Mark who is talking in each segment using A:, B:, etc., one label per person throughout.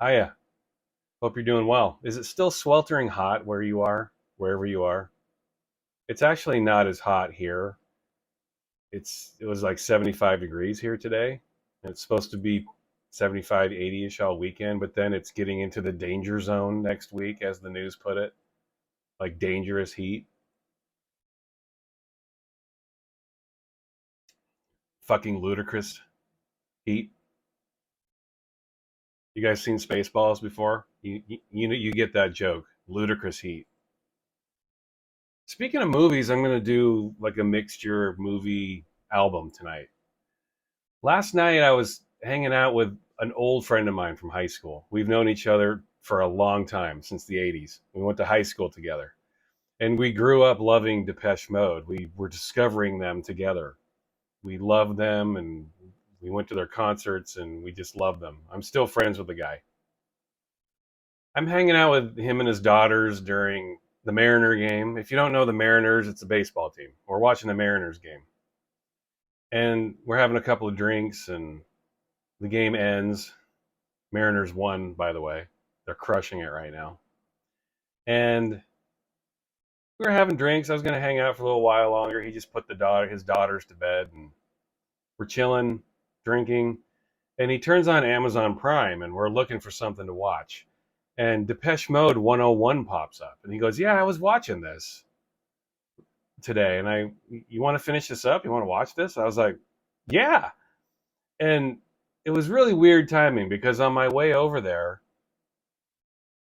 A: Hiya. Hope you're doing well. Is it still sweltering hot where you are, wherever you are? It's actually not as hot here. It was like 75 degrees here today. And it's supposed to be 75, 80-ish all weekend, but then it's getting into the danger zone next week, as the news put it, like dangerous heat. Fucking ludicrous heat. You guys seen Spaceballs before? You know you get that joke. Ludicrous heat. Speaking of movies, I'm gonna do like a mixture movie album tonight. Last night I was hanging out with an old friend of mine from high school. We've known each other for a long time, since the 80s. We went to high school together. And we grew up loving Depeche Mode. We were discovering them together. We loved them and we went to their concerts and we just loved them. I'm still friends with the guy. I'm hanging out with him and his daughters during the Mariner game. If you don't know the Mariners, it's a baseball team. We're watching the Mariners game. And we're having a couple of drinks and the game ends. Mariners won, by the way. They're crushing it right now. And we were having drinks. I was going to hang out for a little while longer. He just put his daughters to bed, and we're chilling, drinking. And he turns on Amazon Prime, and we're looking for something to watch. And Depeche Mode 101 pops up, and he goes, "Yeah, I was watching this today, and you want to finish this up? You want to watch this?" I was like, "Yeah." And it was really weird timing because on my way over there,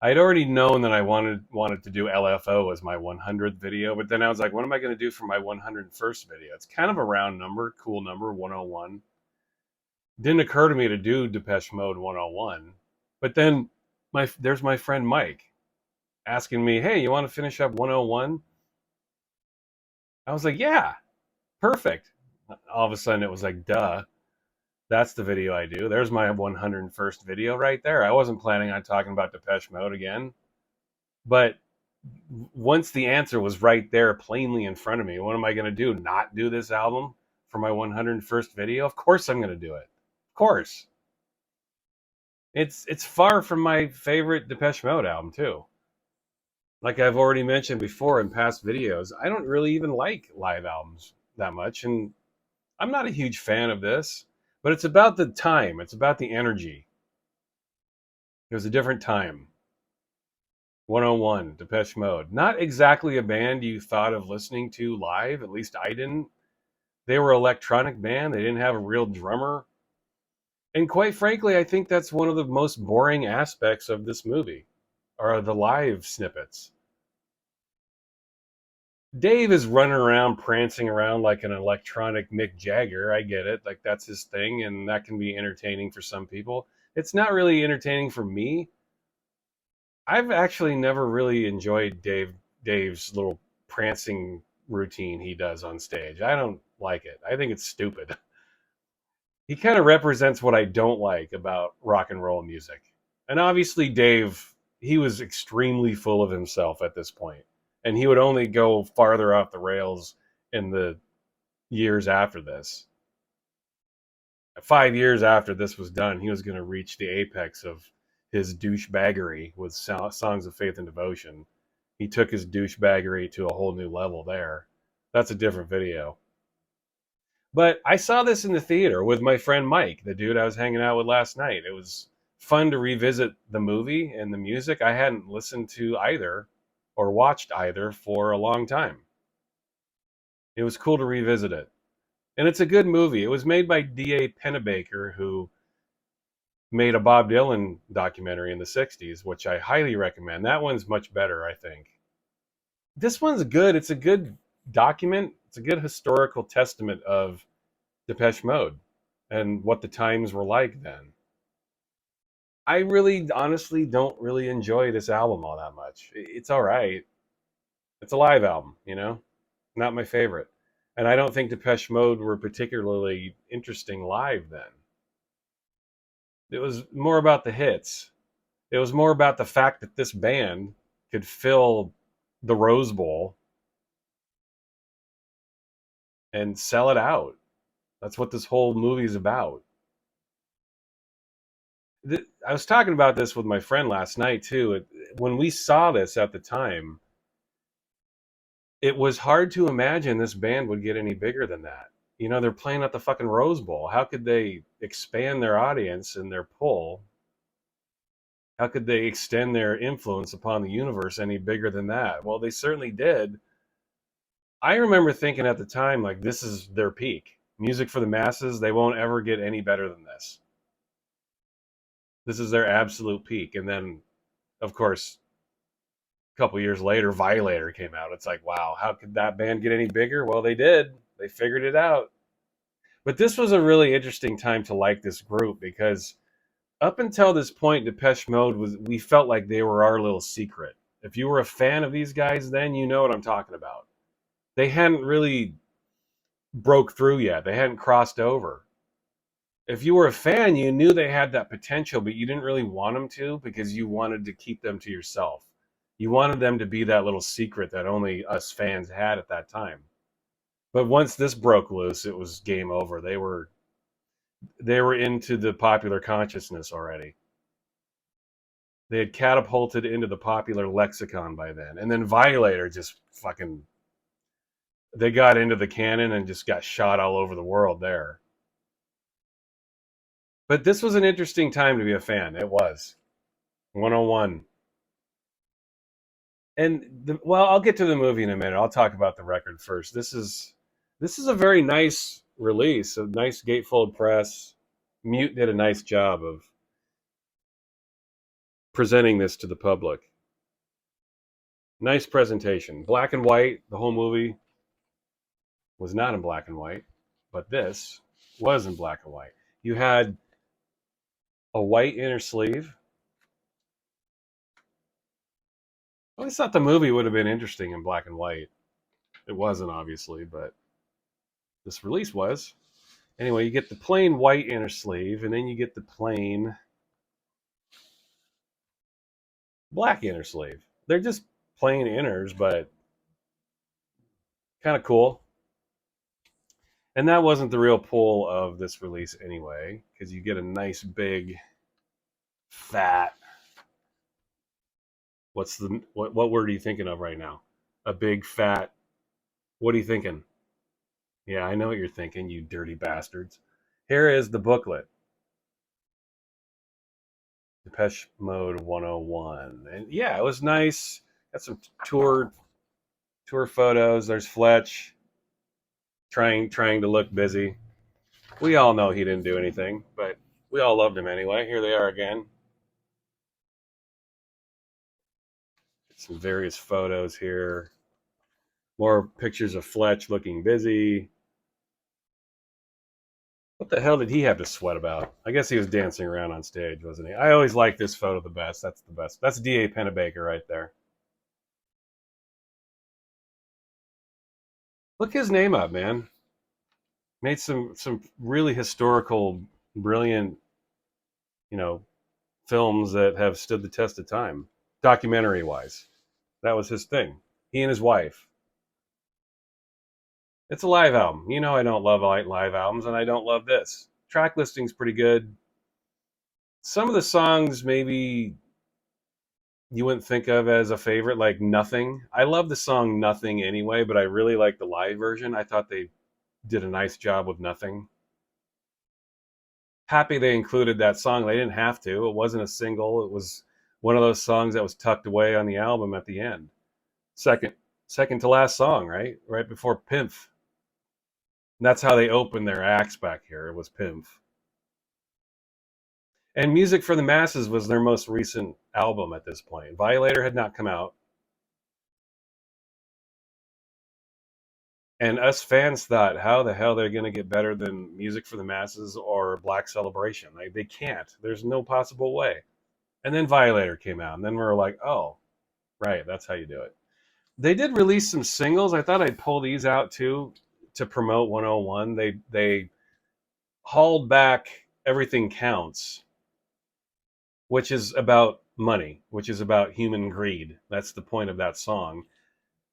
A: I'd already known that I wanted to do LFO as my 100th video, but then I was like, what am I going to do for my 101st video? It's kind of a round number, cool number, 101. Didn't occur to me to do Depeche Mode 101, but then there's my friend Mike asking me, "Hey, you want to finish up 101?" I was like, "Yeah, perfect." All of a sudden, it was like, "Duh, that's the video I do." There's my 101st video right there. I wasn't planning on talking about Depeche Mode again, but once the answer was right there plainly in front of me, what am I going to do? Not do this album for my 101st video? Of course I'm going to do it. Of course. It's far from my favorite Depeche Mode album too. Like I've already mentioned before in past videos, I don't really even like live albums that much, and I'm not a huge fan of this, but it's about the time, it's about the energy. It was a different time. 101, Depeche Mode. Not exactly a band you thought of listening to live, at least I didn't. They were an electronic band. They didn't have a real drummer. And quite frankly, I think that's one of the most boring aspects of this movie, are the live snippets. Dave is running around, prancing around like an electronic Mick Jagger. I get it. Like, that's his thing, and that can be entertaining for some people. It's not really entertaining for me. I've actually never really enjoyed Dave's little prancing routine he does on stage. I don't like it. I think it's stupid. He kind of represents what I don't like about rock and roll music. And obviously, Dave, he was extremely full of himself at this point, and he would only go farther off the rails in the years after this. 5 years after this was done, he was going to reach the apex of his douchebaggery with Songs of Faith and Devotion. He took his douchebaggery to a whole new level there. That's a different video. But I saw this in the theater with my friend Mike, the dude I was hanging out with last night. It was fun to revisit the movie and the music. I hadn't listened to either or watched either for a long time. It was cool to revisit it. And it's a good movie. It was made by D.A. Pennebaker, who made a Bob Dylan documentary in the 60s, which I highly recommend. That one's much better, I think. This one's good. It's a good document. It's a good historical testament of Depeche Mode and what the times were like then. I really honestly don't really enjoy this album all that much. It's all right. It's a live album, not my favorite. And I don't think Depeche Mode were particularly interesting live then. It was more about the hits. It was more about the fact that this band could fill the Rose Bowl and sell it out. That's what this whole movie is about. I was talking about this with my friend last night too. When we saw this at the time, it was hard to imagine this band would get any bigger than that. You know, they're playing at the fucking Rose Bowl. How could they expand their audience and their pull? How could they extend their influence upon the universe any bigger than that? Well, they certainly did. I remember thinking at the time, like, this is their peak. Music for the masses, they won't ever get any better than this. This is their absolute peak. And then, of course, a couple years later, Violator came out. It's like, wow, how could that band get any bigger? Well, they did. They figured it out. But this was a really interesting time to like this group because up until this point, Depeche Mode was, we felt like they were our little secret. If you were a fan of these guys, then you know what I'm talking about. They hadn't really broke through yet. They hadn't crossed over. If you were a fan, you knew they had that potential, but you didn't really want them to because you wanted to keep them to yourself. You wanted them to be that little secret that only us fans had at that time. But once this broke loose, it was game over. They were into the popular consciousness already. They had catapulted into the popular lexicon by then. And then Violator just fucking, they got into the canon and just got shot all over the world there. But this was an interesting time to be a fan. It was 101. Well, I'll get to the movie in a minute. I'll talk about the record first. This is a very nice release, a nice gatefold press. Mute did a nice job of presenting this to the public. Nice presentation. Black and white. The whole movie was not in black and white, but this was in black and white. You had a white inner sleeve. I always thought the movie would have been interesting in black and white. It wasn't, obviously, but this release was. Anyway, you get the plain white inner sleeve, and then you get the plain black inner sleeve. They're just plain inners, but kind of cool. And that wasn't the real pull of this release anyway, because you get a nice big fat. What word are you thinking of right now? A big fat. What are you thinking? Yeah, I know what you're thinking, you dirty bastards. Here is the booklet. Depeche Mode 101. And yeah, it was nice. Got some tour photos. There's Fletch trying to look busy. We all know he didn't do anything, but we all loved him anyway. Here they are again. Some various photos here. More pictures of Fletch looking busy. What the hell did he have to sweat about? I guess he was dancing around on stage, wasn't he? I always like this photo the best. That's the best. That's D.A. Pennebaker right there. Look his name up, man. Made some really historical, brilliant, you know, films that have stood the test of time, documentary wise. That was his thing. He and his wife. It's a live album. You know I don't love live albums, and I don't love this. Track listing's pretty good. Some of the songs maybe you wouldn't think of as a favorite, like Nothing. I love the song Nothing anyway, but I really like the live version. I thought they did a nice job with Nothing. Happy they included that song. They didn't have to. It wasn't a single. It was one of those songs that was tucked away on the album at the end. Second to last song, right? Right before Pimph. And that's how they opened their acts back here. It was Pimph. And Music for the Masses was their most recent album at this point. Violator had not come out. And us fans thought, how the hell they're going to get better than Music for the Masses or Black Celebration? Like, they can't. There's no possible way. And then Violator came out. And then we were like, oh, right, that's how you do it. They did release some singles. I thought I'd pull these out too to promote 101. They hauled back Everything Counts, which is about money, which is about human greed. That's the point of that song.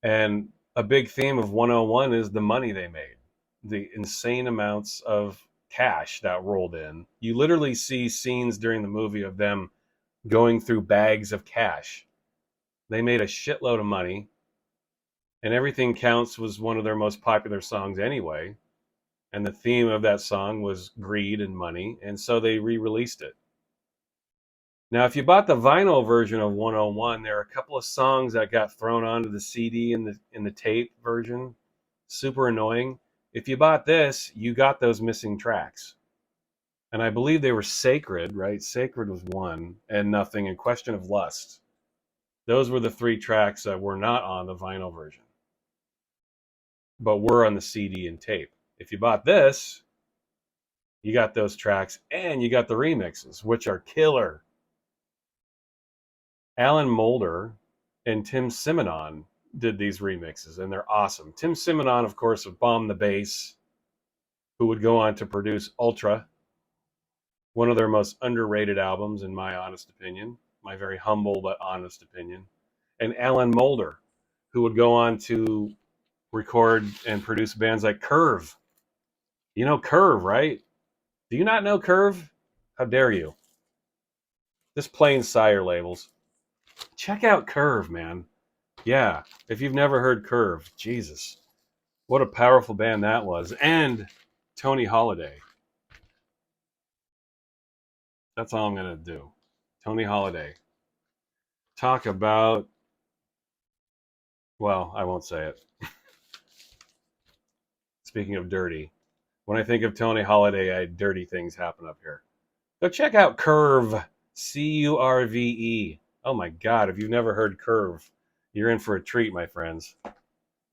A: And a big theme of 101 is the money they made, the insane amounts of cash that rolled in. You literally see scenes during the movie of them going through bags of cash. They made a shitload of money, and Everything Counts was one of their most popular songs anyway. And the theme of that song was greed and money, and so they re-released it. Now, if you bought the vinyl version of 101, there are a couple of songs that got thrown onto the CD in the tape version. Super annoying. If you bought this, you got those missing tracks. And I believe they were Sacred, right? Sacred was one, and Nothing, and Question of Lust. Those were the 3 tracks that were not on the vinyl version, but were on the CD and tape. If you bought this, you got those tracks, and you got the remixes, which are killer. Alan Moulder and Tim Simonon did these remixes, and they're awesome. Tim Simonon, of course, of Bomb the Bass, who would go on to produce Ultra, one of their most underrated albums, in my honest opinion, my very humble but honest opinion. And Alan Moulder, who would go on to record and produce bands like Curve. You know Curve, right? Do you not know Curve? How dare you? Just plain Sire labels. Check out Curve, man. Yeah, if you've never heard Curve, Jesus. What a powerful band that was. And Tony Holiday. That's all I'm going to do. Tony Holiday. Talk about... Well, I won't say it. Speaking of dirty, when I think of Tony Holiday, dirty things happen up here. Go check out Curve. C-U-R-V-E. Oh my God, if you've never heard Curve, you're in for a treat, my friends.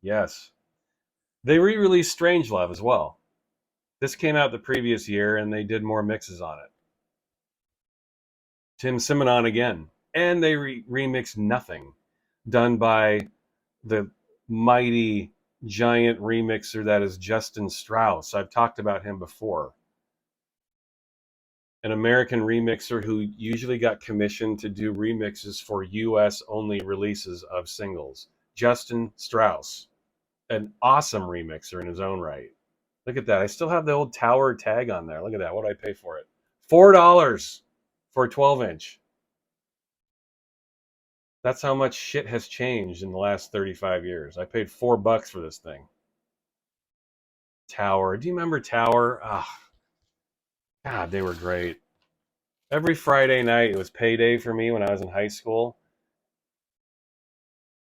A: Yes. They re-released Strangelove as well. This came out the previous year, and they did more mixes on it. Tim Simonon again. And they remixed Nothing, done by the mighty giant remixer that is Justin Strauss. I've talked about him before. An American remixer who usually got commissioned to do remixes for US only releases of singles. Justin Strauss, an awesome remixer in his own right. Look at that. I still have the old Tower tag on there. Look at that. What did I pay for it? $4 for a 12-inch. That's how much shit has changed in the last 35 years. I paid $4 for this thing. Tower. Do you remember Tower? Ah, God, they were great. Every Friday night, it was payday for me when I was in high school.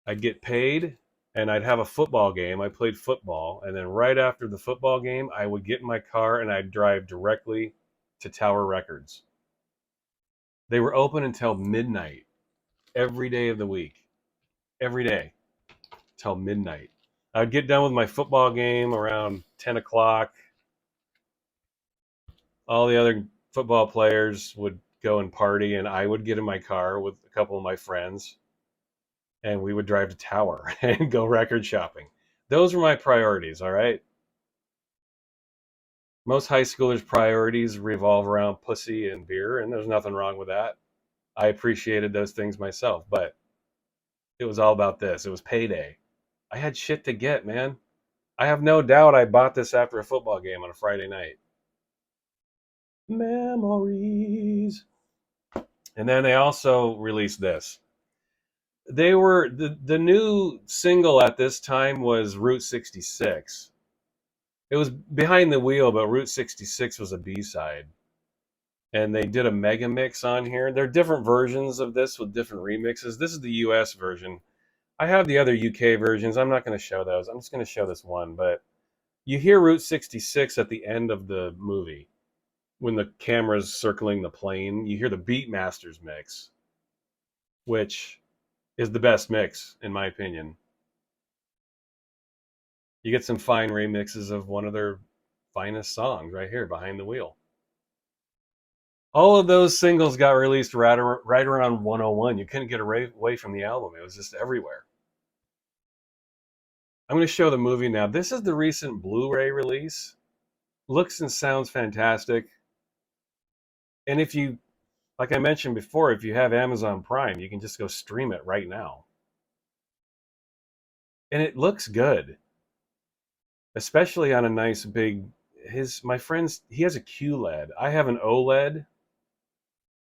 A: I'd get paid, and I'd have a football game. I played football, and then right after the football game, I would get in my car, and I'd drive directly to Tower Records. They were open until midnight every day of the week. Every day till midnight. I'd get done with my football game around 10 o'clock. All the other football players would go and party, and I would get in my car with a couple of my friends, and we would drive to Tower and go record shopping. Those were my priorities, all right? Most high schoolers' priorities revolve around pussy and beer, and there's nothing wrong with that. I appreciated those things myself, but it was all about this. It was payday. I had shit to get, man. I have no doubt I bought this after a football game on a Friday night. Memories. And then they also released this. They were the new single at this time was Route 66. It was Behind the Wheel, but Route 66 was a B-side. And they did a mega mix on here. There are different versions of this with different remixes. This is the US version. I have the other UK versions. I'm not going to show those. I'm just going to show this one. But you hear Route 66 at the end of the movie when the camera's circling the plane. You hear the Beatmasters mix, which is the best mix, in my opinion. You get some fine remixes of one of their finest songs right here, Behind the Wheel. All of those singles got released right around 101. You couldn't get away from the album. It was just everywhere. I'm going to show the movie now. This is the recent Blu-ray release. Looks and sounds fantastic. And if you, like I mentioned before, if you have Amazon Prime, you can just go stream it right now. And it looks good. Especially on a nice big my friend's, he has a QLED. I have an OLED.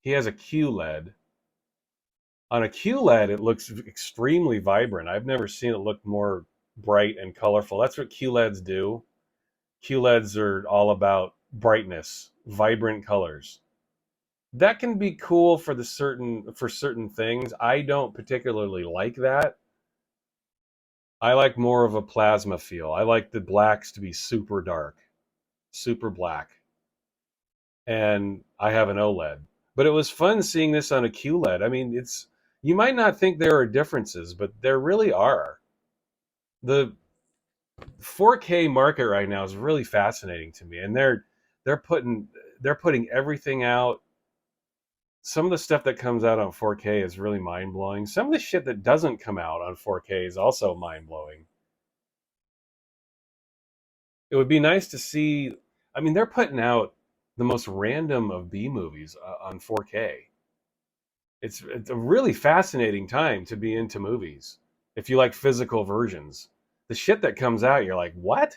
A: He has a QLED. On a QLED, it looks extremely vibrant. I've never seen it look more bright and colorful. That's what QLEDs do. QLEDs are all about brightness, vibrant colors. That can be cool for certain things. I don't particularly like that. I like more of a plasma feel. I like the blacks to be super dark, super black. And I have an OLED. But it was fun seeing this on a QLED. I mean, it's you might not think there are differences, but there really are. The 4K market right now is really fascinating to me, and they're putting they're putting everything out. Some of the stuff that comes out on 4K is really mind blowing. Some of the shit that doesn't come out on 4K is also mind blowing. It would be nice to see. I mean, they're putting out the most random of B movies on 4K. It's a really fascinating time to be into movies if you like physical versions. The shit that comes out, you're like, what?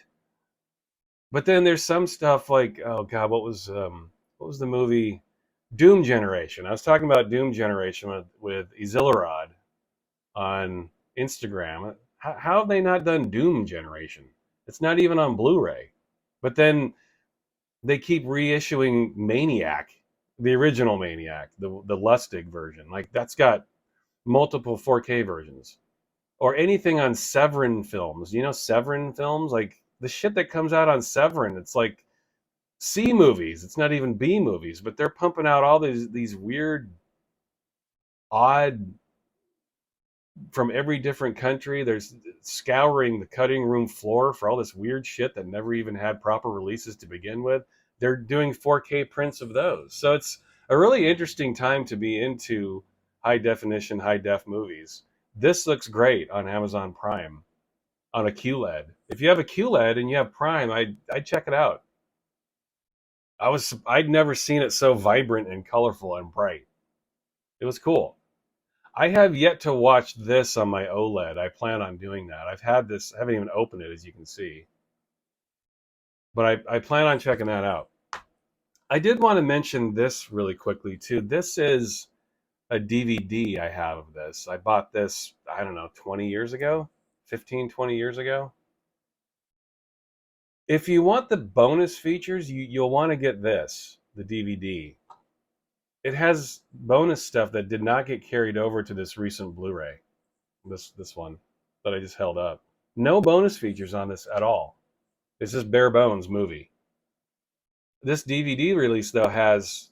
A: But then there's some stuff like, oh god, what was the movie Doom Generation? I was talking about Doom Generation with Isilrod on Instagram. How have they not done Doom Generation? It's not even on Blu-ray. But then they keep reissuing Maniac, the original Maniac, the Lustig version. Like that's got multiple 4K versions. Or anything on Severin films. You know Severin films? Like the shit that comes out on Severin, it's like C movies. It's not even B movies, but they're pumping out all these weird, odd from every different country. There's scouring the cutting room floor for all this weird shit that never even had proper releases to begin with. They're doing 4K prints of those. So it's a really interesting time to be into high definition, high def movies. This looks great on Amazon Prime on a QLED. If you have a QLED and you have Prime, I'd check it out. I'd never seen it so vibrant and colorful and bright. It was cool. I have yet to watch this on my OLED. I plan on doing that. I've had this, I haven't even opened it as you can see, but I plan on checking that out. I did want to mention this really quickly too. This is a DVD I have of this. I bought this, I don't know, 20 years ago, 15, 20 years ago. If you want the bonus features, you'll want to get this, the DVD. It has bonus stuff that did not get carried over to this recent Blu-ray. This one that I just held up. No bonus features on this at all. It's just bare bones movie. This DVD release though has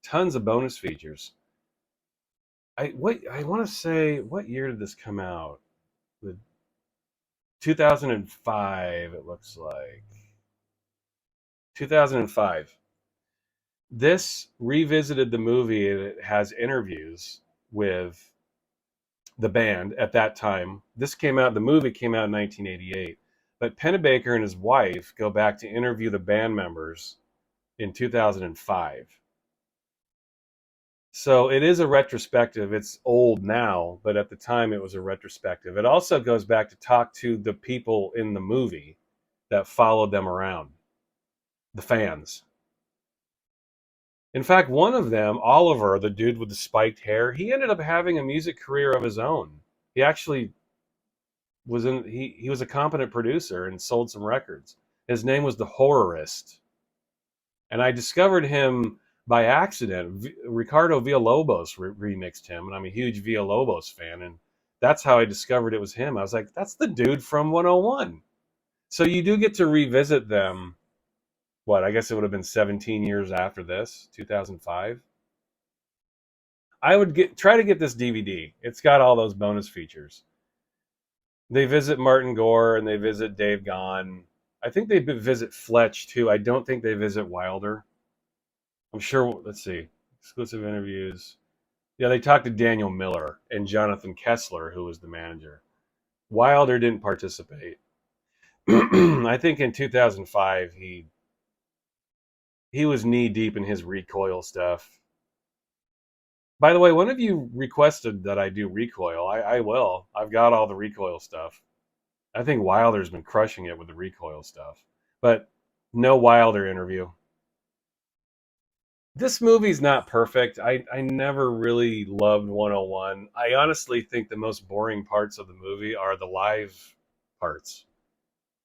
A: tons of bonus features. I want to say, what year did this come out? The 2005 it looks like. 2005. This revisited the movie and it has interviews with the band at that time. The movie came out in 1988, but Pennebaker and his wife go back to interview the band members in 2005. So it is a retrospective. It's old now, but at the time it was a retrospective. It also goes back to talk to the people in the movie that followed them around, the fans. In fact, one of them, Oliver, the dude with the spiked hair, he ended up having a music career of his own. He actually he was a competent producer and sold some records. His name was the Horrorist. And I discovered him by accident. Ricardo Villalobos remixed him, and I'm a huge Villalobos fan, and that's how I discovered it was him. I was like, that's the dude from 101. So you do get to revisit them. What, I guess it would have been 17 years after this, 2005. I would try to get this DVD. It's got all those bonus features. They visit Martin Gore and they visit Dave Gahan. I think they visit Fletch too. I don't think they visit Wilder. I'm sure. Let's see. Exclusive interviews. Yeah, they talked to Daniel Miller and Jonathan Kessler, who was the manager. Wilder didn't participate. I think in 2005 he was knee deep in his Recoil stuff. By the way, one of you requested that I do Recoil. I will. I've got all the Recoil stuff. I think Wilder's been crushing it with the Recoil stuff. But No Wilder interview. This movie's not perfect. I never really loved 101. I honestly think the most boring parts of the movie are the live parts,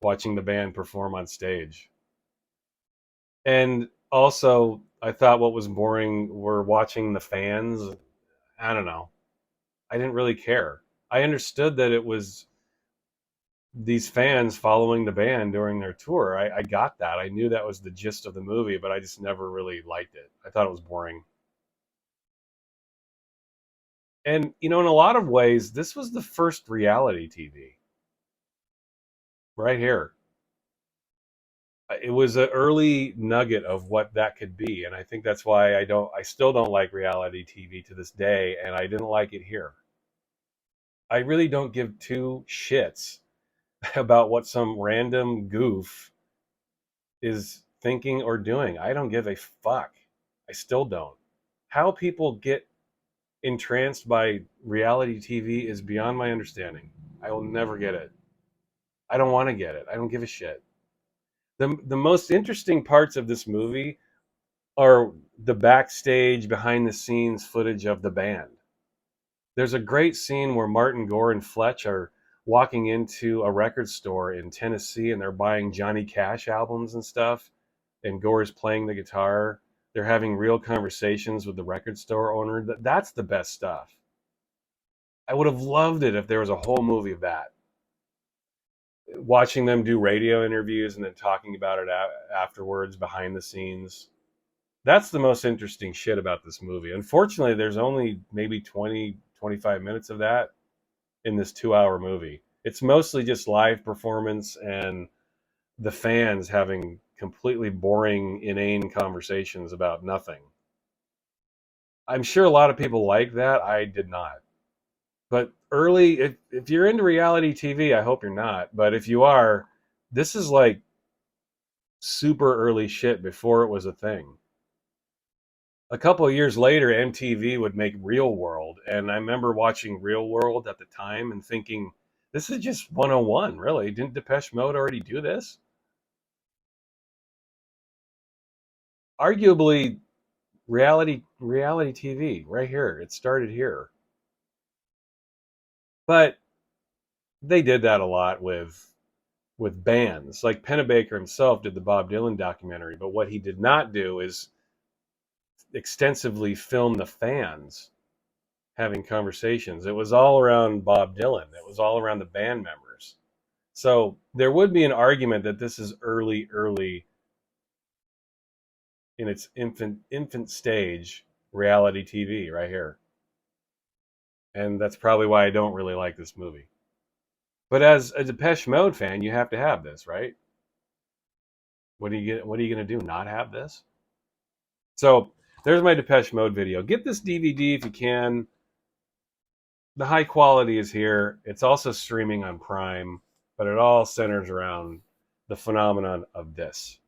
A: watching the band perform on stage. And also, I thought what was boring were watching the fans. I don't know. I didn't really care. I understood that it was these fans following the band during their tour. I got that. I knew that was the gist of the movie, but I just never really liked it. I thought it was boring. And, you know, in a lot of ways, this was the first reality TV right here. It was an early nugget of what that could be. And I think that's why I still don't like reality TV to this day. And I didn't like it here. I really don't give two shits about what some random goof is thinking or doing. I don't give a fuck. I still don't. How people get entranced by reality TV is beyond my understanding. I will never get it. I don't want to get it. I don't give a shit. The most interesting parts of this movie are the backstage behind the scenes footage of the band. There's a great scene where Martin Gore and Fletch are walking into a record store in Tennessee and they're buying Johnny Cash albums and stuff, and Gore's playing the guitar. They're having real conversations with the record store owner. That's the best stuff. I would have loved it if there was a whole movie of that. Watching them do radio interviews and then talking about it afterwards behind the scenes. That's the most interesting shit about this movie. Unfortunately, there's only maybe 20, 25 minutes of that in this 2 hour movie. It's mostly just live performance and the fans having completely boring, inane conversations about nothing. I'm sure a lot of people like that. I did not. But early, if you're into reality TV, I hope you're not. But if you are, this is like super early shit before it was a thing. A couple of years later, MTV would make Real World. And I remember watching Real World at the time and thinking, this is just 101, really. Didn't Depeche Mode already do this? Arguably, reality TV right here. It started here. But they did that a lot with bands. Like Pennebaker himself did the Bob Dylan documentary, but what he did not do is extensively film the fans having conversations. It was all around Bob Dylan. It was all around the band members. So there would be an argument that this is early in its infant stage reality TV right here. And that's probably why I don't really like this movie. But as a Depeche Mode fan, you have to have this, right? What are you going to do? Not have this? So there's my Depeche Mode video. Get this DVD if you can. The high quality is here. It's also streaming on Prime, but it all centers around the phenomenon of this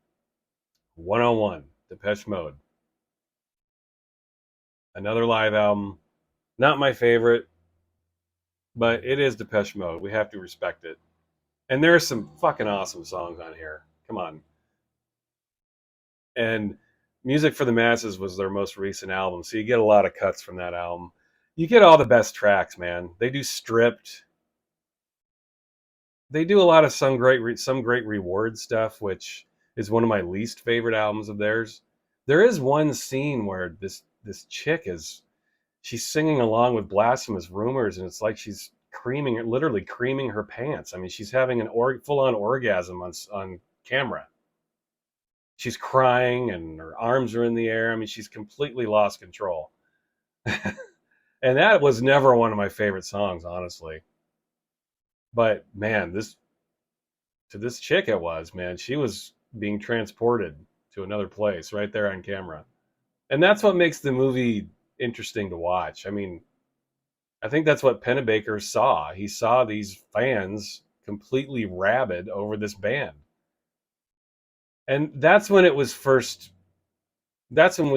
A: 101 Depeche Mode. Another live album. Not my favorite, but it is Depeche Mode. We have to respect it. And there are some fucking awesome songs on here. Come on. And Music for the Masses was their most recent album, so you get a lot of cuts from that album. You get all the best tracks, man. They do Stripped. They do a lot of some great reward stuff, which is one of my least favorite albums of theirs. There is one scene where this chick is she's singing along with Blasphemous Rumors, and it's like she's literally creaming her pants. I mean, she's having an full on orgasm on camera. She's crying and her arms are in the air. I mean, she's completely lost control. And that was never one of my favorite songs, honestly. But man, this chick it was, man. She was being transported to another place right there on camera. And that's what makes the movie interesting to watch. I mean, I think that's what Pennebaker saw. He saw these fans completely rabid over this band. And that's when we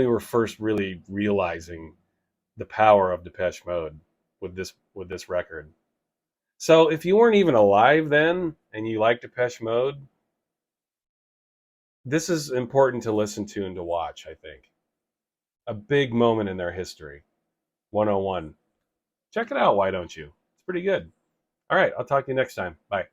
A: were first really realizing the power of Depeche Mode with this record. So if you weren't even alive then and you liked Depeche Mode, This is important to listen to and to watch, I think. A big moment in their history. 101. Check it out, why don't you? It's pretty good. All right, I'll talk to you next time. Bye.